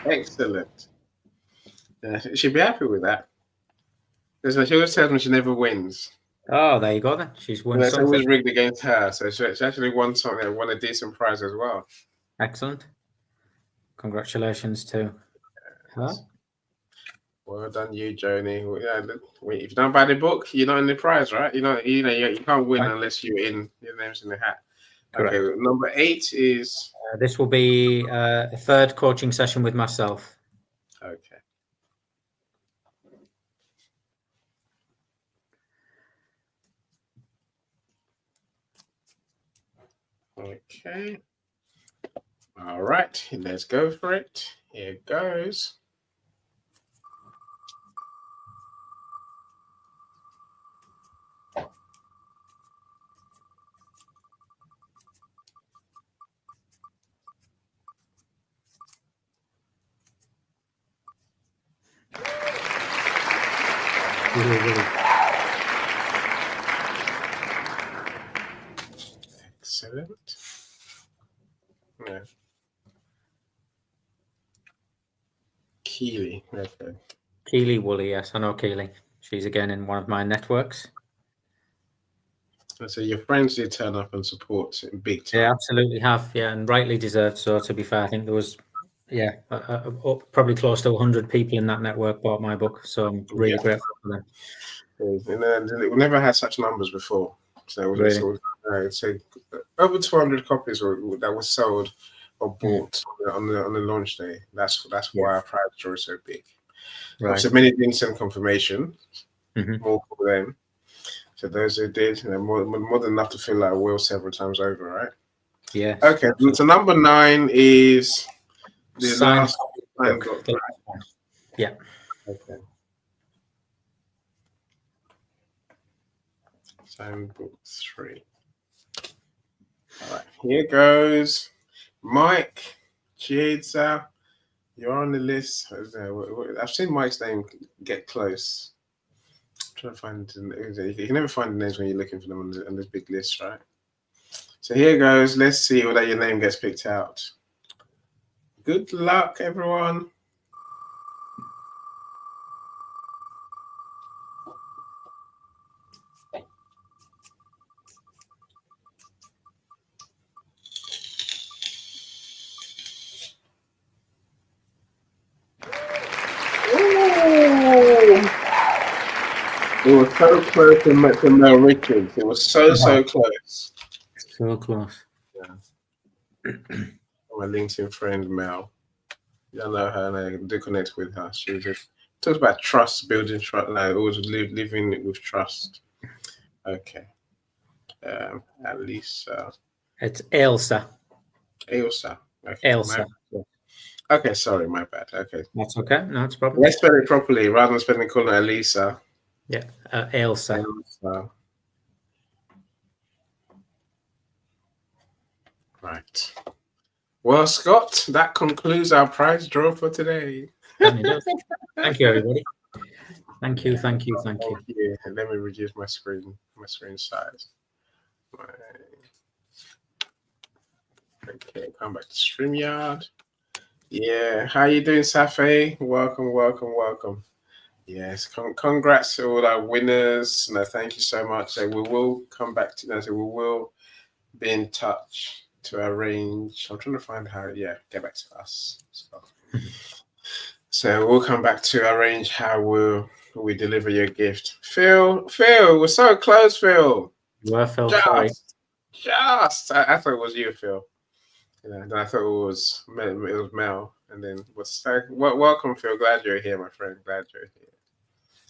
Excellent. Yeah, she'd be happy with that. Because she always tells me she never wins. Oh, there you go then. She's won It's something. always rigged against her, so she actually won something. Won a decent prize as well. Excellent. Congratulations to her. Well done, you, Joni. If you don't buy the book, you're not in the prize, right? You can't win unless you're in. Your name's in the hat. Correct. Okay, number 8 is. This will be a 3rd coaching session with myself. Okay. Okay. All right, let's go for it. Here it goes. Excellent. Yeah. Keely. Okay. Keely Woolley, yes, I know Keely. She's again in one of my networks. So your friends did turn up and support in big time. They absolutely have, and rightly deserved. So to be fair, I think there was, probably close to 100 people in that network bought my book. So I'm really grateful for them. We never had such numbers before. So over 200 copies that were sold or bought on the launch day. That's why our prize draw is so big. Right. So many didn't send confirmation. More for them. So those who did, more than enough to fill that wheel several times over, right? Yeah. Okay. So number 9 is the last book. Yeah. Okay. Signed book 3. All right. Here goes. Mike Chiesa, you're on the list. I've seen Mike's name get close. I'm trying to find. You can never find the names when you're looking for them on this big list, right? So here goes. Let's see whether your name gets picked out. Good luck, everyone. It was so close to Mel Richards. It was so close. So close. Yeah. My LinkedIn friend Mel. I know her and I do connect with her. She just talks about trust, building trust, like always living with trust. Okay. Alisa. It's Ailsa. Ailsa. Okay. Ailsa. Okay, sorry, my bad. Okay. That's okay. No, it's a problem. Let's spell it properly rather than calling her Alisa. Yeah, Ailsa. Right. Right. Well, Scott, that concludes our prize draw for today. Certainly does. Thank you, everybody. Thank you. Thank you. Let me reduce my screen size. Okay, come back to StreamYard. Yeah, how you doing, Safi? Welcome. Yes, congrats to all our winners. No, thank you so much. So we will come back to that. So we will be in touch to arrange. I'm trying to find how. Yeah, get back to us. So we'll come back to arrange how we deliver your gift. Phil, we're so close, Phil. You were, Phil. Sorry. Just. I thought it was you, Phil. Then I thought it was Mel, and then welcome, Phil. Glad you're here, my friend. Glad you're here.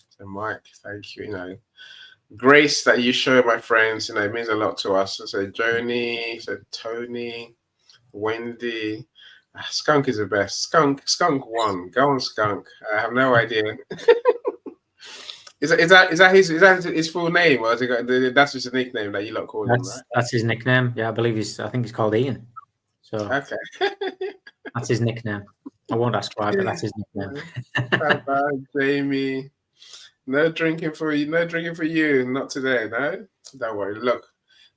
So, Mike, thank you. Grace that you show my friends, it means a lot to us. So, Joni, so Tony, Wendy. Skunk is the best. Skunk won. Go on, Skunk. I have no idea. Is that his full name, or that's just a nickname that you lot call him, right? That's his nickname. Yeah, I think he's called Ian. So okay, that's his nickname. I won't ask why, but that's his nickname. Bye, Jamie. No drinking for you. Not today. No, don't worry. Look,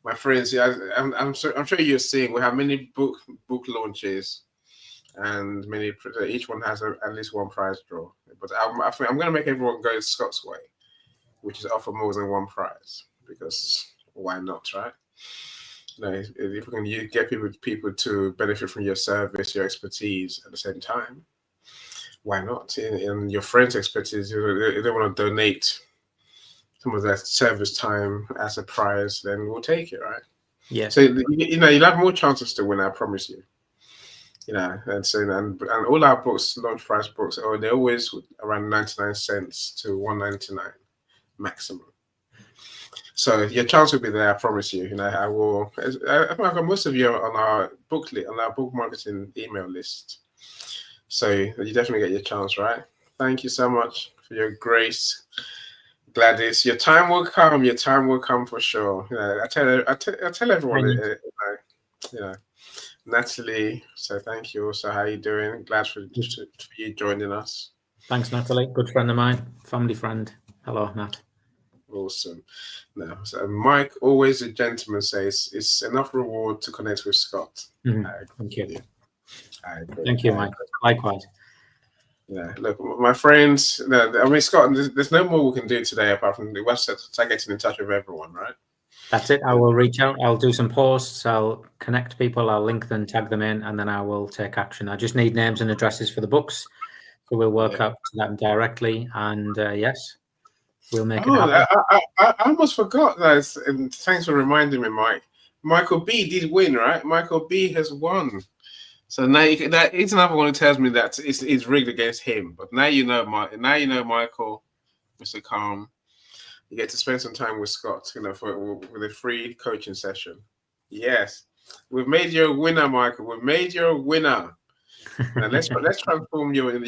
my friends. I'm sure you're seeing. We have many book launches, and each one has at least one prize draw. But I think I'm going to make everyone go Scott's way, which is offer more than one prize, because why not, right? If we can get people to benefit from your service, your expertise at the same time, why not? And your friends' expertise, if they want to donate some of their service time as a prize, then we'll take it, right? Yeah. So you'll have more chances to win. I promise you. And all our books, launch price books, they're always around 99 cents to $1.99 maximum. So your chance will be there, I promise you. I will. I think I've got most of you on our booklet, on our book marketing email list. So you definitely get your chance, right? Thank you so much for your grace, Gladys. Your time will come. Your time will come for sure. I tell everyone. Natalie. So thank you. Also, how you doing? Glad for you joining us. Thanks, Natalie. Good friend of mine, family friend. Hello, Nat. Awesome. No, so Mike, always a gentleman, says it's enough reward to connect with Scott. Mm-hmm. Thank you. I agree. Thank you, Mike. Likewise. Yeah, look, my friends. Scott, there's no more we can do today apart from the website. Start getting in touch with everyone, right? That's it. I will reach out. I'll do some posts. I'll connect people. I'll link them, tag them in, and then I will take action. I just need names and addresses for the books, so we'll work out to them directly. And yes. We'll make it happen. I almost forgot that. And thanks for reminding me, Mike. Michael B did win, right? Michael B has won. So now that it's another one who tells me that it's rigged against him. But now you know, Michael, Mr. Calm. You get to spend some time with Scott, with a free coaching session. Yes, we've made you a winner, Michael. We've made you a winner. Now let's transform your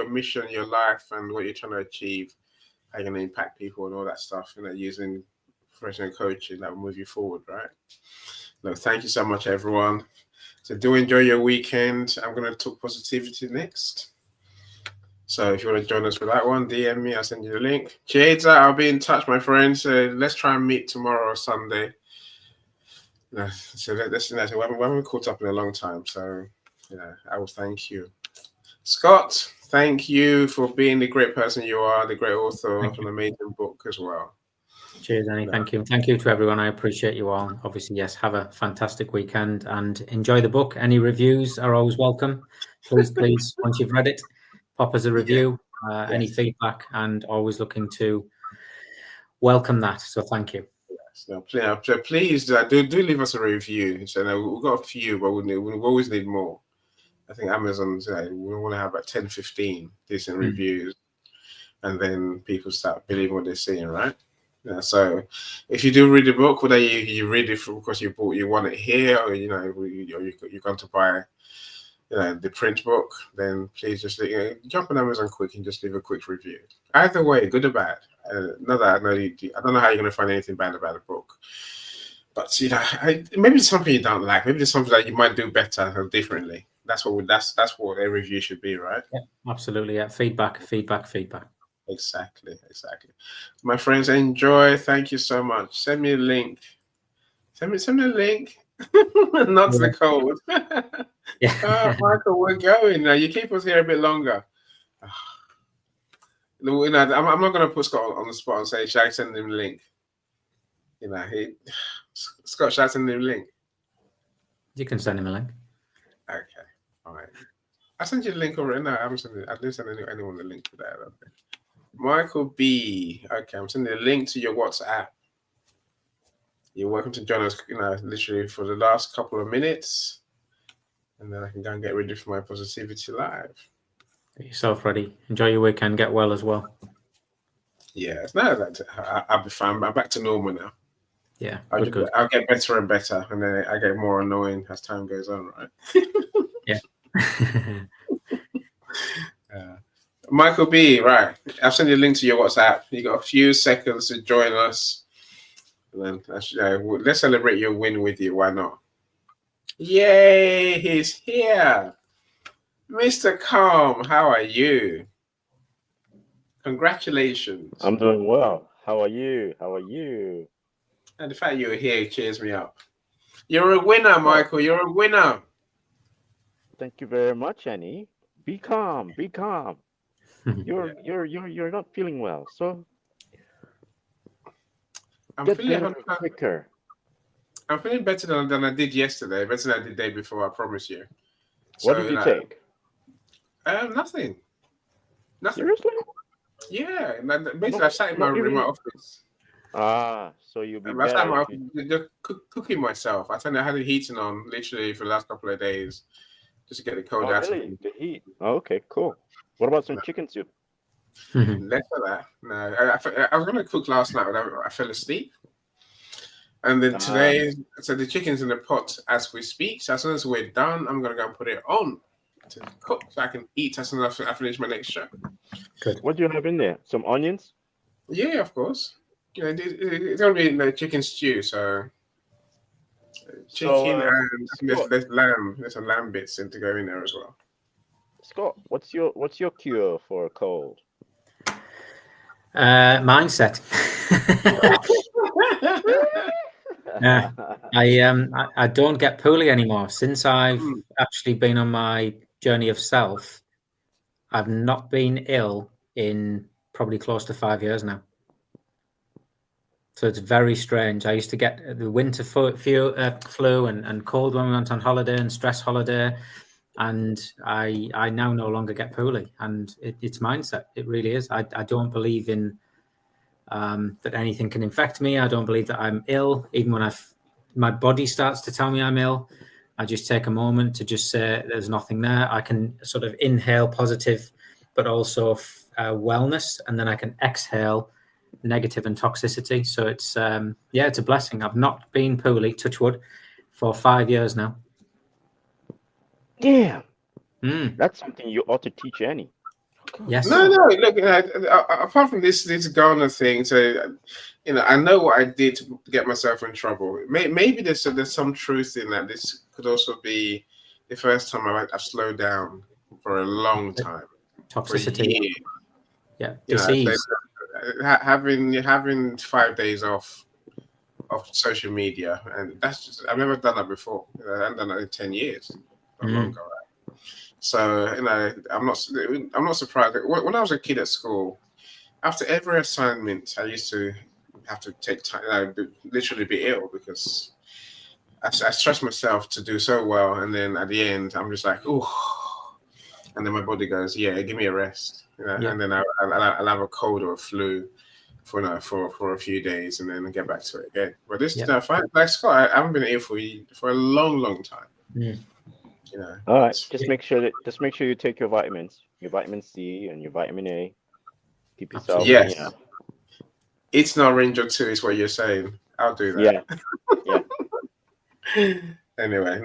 mission, your life, and what you're trying to achieve. How you're going to impact people and all that stuff, using professional coaching that will move you forward, right? Look, thank you so much, everyone. So do enjoy your weekend. I'm going to talk positivity next. So if you want to join us for that one, DM me. I'll send you the link. Cheers. I'll be in touch, my friends. So let's try and meet tomorrow or Sunday. So we haven't caught up in a long time. So I will thank you. Scott, thank you for being the great person you are, the great author of an amazing book as well. Cheers, Annie. Thank you. Thank you to everyone. I appreciate you all. Obviously, yes, have a fantastic weekend and enjoy the book. Any reviews are always welcome. Please, once you've read it, pop us a review, any feedback, and always looking to welcome that. So thank you. So please do leave us a review. So we've got a few, but we always need more. I think Amazon's, we want to have about 10, 15 decent reviews, and then people start believing what they're seeing, right? So if you do read the book, whether you read it because you want it here, or you're going to buy the print book, then please just jump on Amazon quick and just leave a quick review. Either way, good or bad. I don't know how you're going to find anything bad about a book. But maybe it's something you don't like. Maybe it's something that you might do better or differently. That's what a review should be, right? Yeah, absolutely. Yeah, feedback. Exactly. My friends, enjoy. Thank you so much. Send me a link. Send me a link. Not the code. Yeah. Michael, we're going now. You keep us here a bit longer. I'm not going to put Scott on the spot and say, "Shall I send him a link?" Scott, shall I send him a link? You can send him a link. Okay, all right. I sent you the link already. No, I haven't sent it. I didn't send anyone the link today. I don't think. Michael B. Okay, I'm sending a link to your WhatsApp. You're welcome to join us, literally for the last couple of minutes. And then I can go and get ready for my Positivity Live. Get yourself ready. Enjoy your weekend. Get well as well. Yeah, it's not that I'll be fine. I'm back to normal now. Yeah, good. I'll get better and better. And then I get more annoying as time goes on, right? Yeah. Michael B, right. I'll send you a link to your WhatsApp. You got a few seconds to join us. And then let's celebrate your win with you. Why not? Yay, he's here. Mr. Calm, how are you? Congratulations. I'm doing well. How are you? And the fact you're here cheers me up. You're a winner, Michael. You're a winner. Thank you very much, Annie. Be calm. You're not feeling well, so I'm get feeling better quicker. I'm feeling better than I did yesterday. Better than I did the day before, I promise you. What did you take? Nothing. Seriously? Yeah. Basically, I sat in my office. So you'll be I sat in my office just cooking myself. I had the heating on literally for the last couple of days just to get the cold out. Really? The heat. Oh, okay, cool. What about some chicken soup? Less of that. No, I was going to cook last night, but I fell asleep. And then today, so the chicken's in the pot as we speak. So as soon as we're done, I'm going to go and put it on to cook so I can eat as soon as I finish my next show. Good. What do you have in there? Some onions? Yeah, of course. It's going to be the chicken stew. So chicken and there's lamb. There's some lamb bits to go in there as well. Scott, what's your cure for a cold? Mindset. I don't get poorly anymore. Since I've actually been on my journey of self, I've not been ill in probably close to 5 years now. So it's very strange. I used to get the winter flu and cold when we went on holiday and stress holiday. And I now no longer get poorly. And it's mindset. It really is. I don't believe in that anything can infect me. I don't believe that I'm ill. Even when my body starts to tell me I'm ill, I just take a moment to just say there's nothing there. I can sort of inhale positive, but also wellness. And then I can exhale negative and toxicity. So it's a blessing. I've not been poorly, touch wood, for 5 years now. Damn. That's something you ought to teach Annie. Yes. No. Look, apart from this Ghana thing, so I know what I did to get myself in trouble. Maybe there's some truth in that. This could also be the first time I've slowed down for a long time. Toxicity. Yeah. Disease. Having 5 days off social media, and that's just I've never done that before. I haven't done that in 10 years. Not long ago. So I'm not surprised. When I was a kid at school, after every assignment, I used to have to take time, literally be ill because I stressed myself to do so well, and then at the end, I'm just like, oh, and then my body goes, yeah, give me a rest, and then I'll have a cold or a flu for a few days, and then I get back to it again. But this, like Scott, I haven't been ill for a long time. All right, just make sure you take your vitamins, your vitamin C and your vitamin A. Keep yourself. Yes. It's not Ranger 2 is what you're saying. I'll do that. Yeah. Anyway,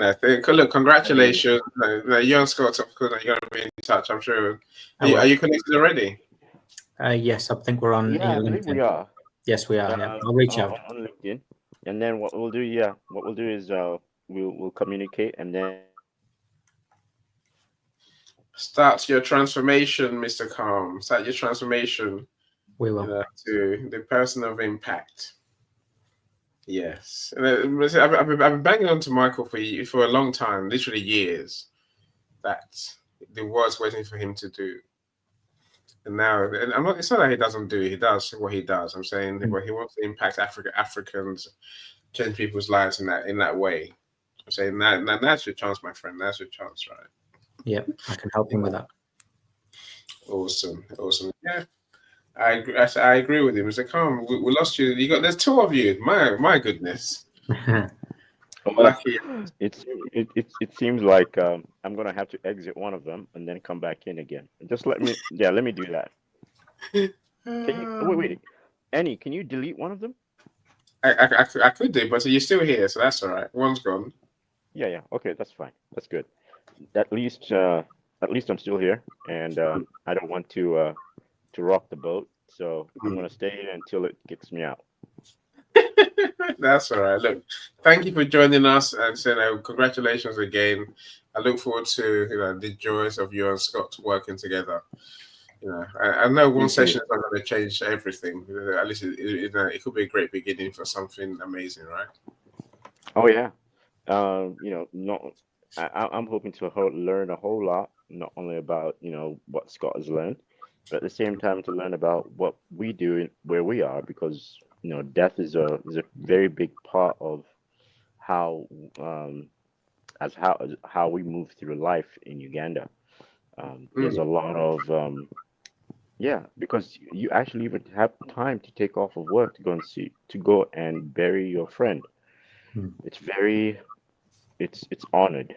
look, congratulations. You and Scott, of course, you're going to be in touch, I'm sure. Are you connected already? Yes, I think we're on. Yeah, I believe we are. Yes, we are. I'll reach out on LinkedIn. And then what we'll do, is we'll communicate, and then start your transformation, Mr. Calm. Start your transformation. We will. To the person of impact. Yes, I've been banging on to Michael for a long time, literally years, that there was waiting for him to do. And now, and I'm not. It's not that he doesn't do it. He does what he does. I'm saying, but he wants to impact Africans, change people's lives in that way. I'm saying that's your chance, my friend. That's your chance, right? Yeah, I can help him with that. Awesome. Yeah, I agree with him. Mr. Calm, we lost you. There's two of you. My goodness. Lucky. It seems like I'm gonna have to exit one of them and then come back in again. Just let me do that. Can you wait, Annie? Can you delete one of them? I could do, but you're still here, so that's all right. One's gone. Yeah. Okay, that's fine. That's good. At least I'm still here, and I don't want to rock the boat, so I'm gonna stay here until it kicks me out. That's all right. Look, thank you for joining us, and congratulations again. I look forward to the joys of you and Scott working together. I know one session is not going to change everything. At least it could be a great beginning for something amazing, right? Oh yeah. I'm hoping to learn a whole lot, not only about what Scott has learned, but at the same time to learn about what we do where we are, because death is a very big part of how how we move through life in Uganda. There's a lot of because you actually even have time to take off of work to go and bury your friend. It's honored.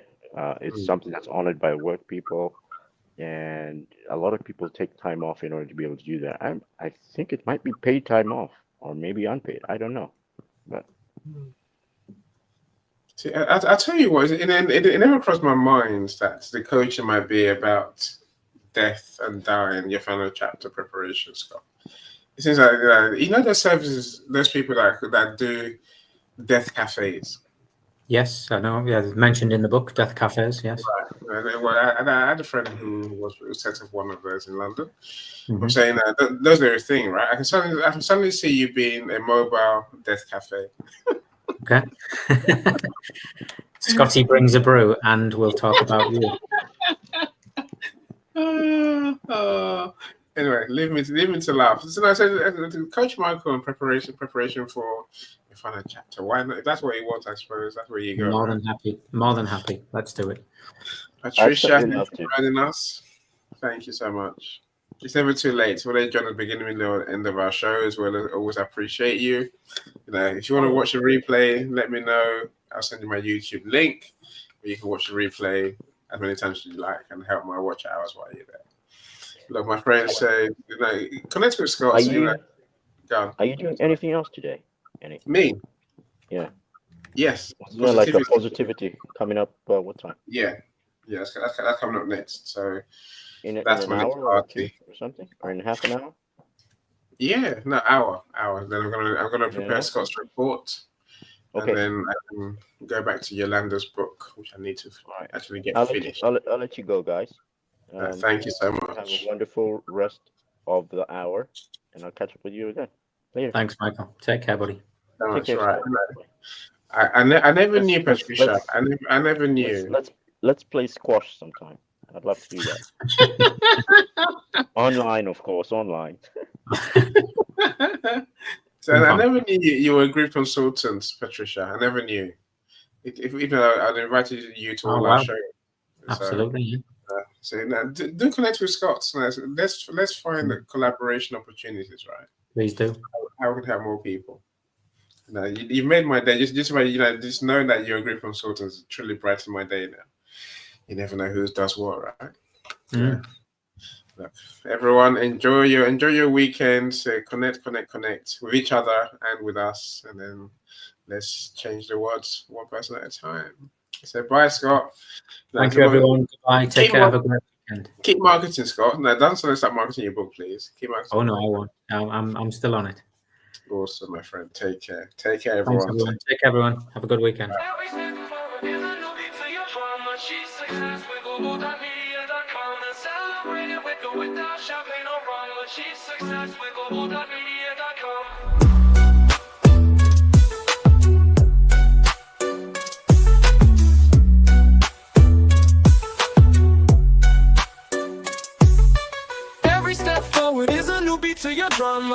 It's something that's honored by work people, and a lot of people take time off in order to be able to do that. I think it might be paid time off, or maybe unpaid. I don't know, but see, I tell you what, it never crossed my mind that the coaching might be about death and dying, your final chapter preparation, Scott. It seems like those services, those people that do death cafes. Yes, I know. Yeah, mentioned in the book, death cafes. Yes. Right. Well, I had a friend who was set up one of those in London. I'm saying that those are a thing, right? I can suddenly see you being a mobile death cafe. Okay. Scotty brings a brew, and we'll talk about you. Anyway, leave me to laugh. So I said, Coach Michael in preparation for your final chapter. Why not? If that's what he wants, I suppose that's where you go. More than happy. Let's do it. Patricia, thanks for joining us. Thank you so much. It's never too late. So whether you join at the beginning, middle, or end of our show, as well, always appreciate you. If you want to watch a replay, let me know. I'll send you my YouTube link, where you can watch the replay as many times as you like and help my watch hours while you're there. Look, my friend said, connect with Scott. Are you doing anything else today? Me? Yeah. Yes. Like a positivity coming up. What time? Yeah. That's coming up next. So in that's an hour or two or something, or in half an hour. Yeah, no, hour. Then I'm gonna prepare Scott's report. Okay. And then I can go back to Yolanda's book, which I need to actually get finished. I'll let you go, guys. Thank you so much. Have a wonderful rest of the hour, and I'll catch up with you again later. Thanks, Michael. Take care, buddy. That's right. I never knew, Patricia. I never knew. Let's play squash sometime. I'd love to do that. Online, of course, online. So I never knew you were a group consultant, Patricia. I never knew. Even though I'd invited you to all our shows. Absolutely. So do connect with Scott. Let's find the collaboration opportunities, right? Please do. How we can help more people. You made my day. Just knowing that you're a group consultant is truly brightened my day now. You never know who does what, right? Yeah. Look, everyone, enjoy your weekend. Connect with each other and with us, and then let's change the world one person at a time. So bye, Scott. Thank you, everyone. Goodbye. Take care. Have a great weekend. Keep marketing, Scott. No, don't start marketing your book, please. Keep marketing. Oh no, I won't. I'm still on it. Awesome, my friend. Take care. Take care, Thanks, everyone. everyone. Take care, everyone. Have a good weekend. Every step forward is a new beat to your drama. She's success with Global.Media.com and celebrate it with or without champagne or rum. She's success with Global.Media.com. Every step forward is a new beat to your drum.